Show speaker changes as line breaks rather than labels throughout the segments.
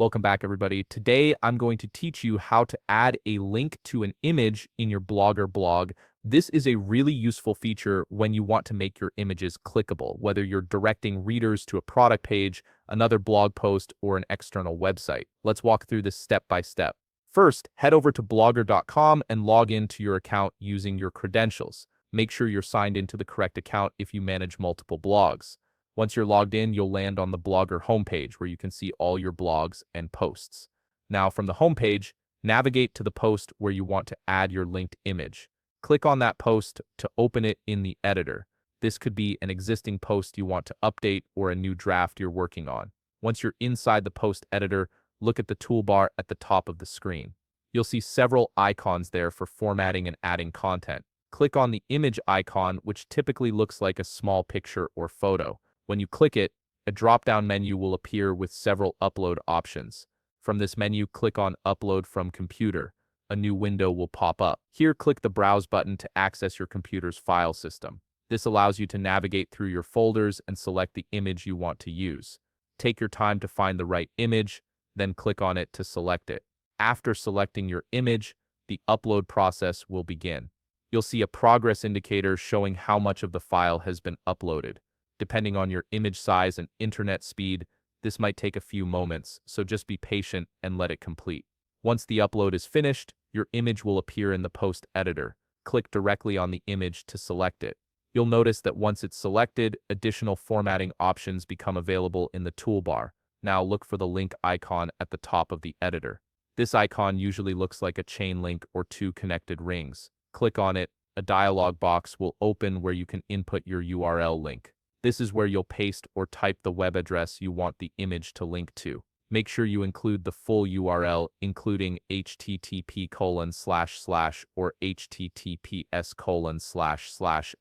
Welcome back, everybody. Today, I'm going to teach you how to add a link to an image in your Blogger blog. This is a really useful feature when you want to make your images clickable, whether you're directing readers to a product page, another blog post, or an external website. Let's walk through this step by step. First, head over to blogger.com and log into your account using your credentials. Make sure you're signed into the correct account if you manage multiple blogs. Once you're logged in, you'll land on the Blogger homepage where you can see all your blogs and posts. Now, from the homepage, navigate to the post where you want to add your linked image. Click on that post to open it in the editor. This could be an existing post you want to update or a new draft you're working on. Once you're inside the post editor, look at the toolbar at the top of the screen. You'll see several icons there for formatting and adding content. Click on the image icon, which typically looks like a small picture or photo. When you click it, a drop-down menu will appear with several upload options. From this menu, click on Upload from Computer. A new window will pop up. Here, click the Browse button to access your computer's file system. This allows you to navigate through your folders and select the image you want to use. Take your time to find the right image, then click on it to select it. After selecting your image, the upload process will begin. You'll see a progress indicator showing how much of the file has been uploaded. Depending on your image size and internet speed, this might take a few moments, so just be patient and let it complete. Once the upload is finished, your image will appear in the post editor. Click directly on the image to select it. You'll notice that once it's selected, additional formatting options become available in the toolbar. Now look for the link icon at the top of the editor. This icon usually looks like a chain link or two connected rings. Click on it. A dialog box will open where you can input your URL link. This is where you'll paste or type the web address you want the image to link to. Make sure you include the full URL, including http:// or https://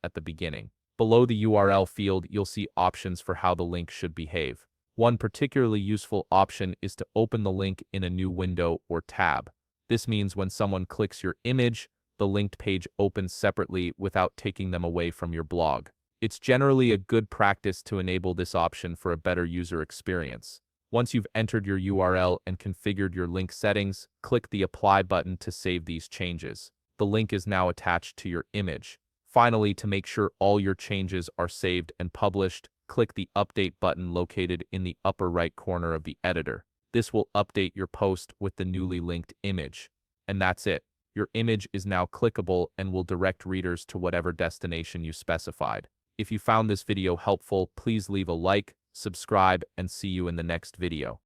at the beginning. Below the URL field, you'll see options for how the link should behave. One particularly useful option is to open the link in a new window or tab. This means when someone clicks your image, the linked page opens separately without taking them away from your blog. It's generally a good practice to enable this option for a better user experience. Once you've entered your URL and configured your link settings, click the Apply button to save these changes. The link is now attached to your image. Finally, to make sure all your changes are saved and published, click the Update button located in the upper right corner of the editor. This will update your post with the newly linked image. And that's it. Your image is now clickable and will direct readers to whatever destination you specified. If you found this video helpful, please leave a like, subscribe, and see you in the next video.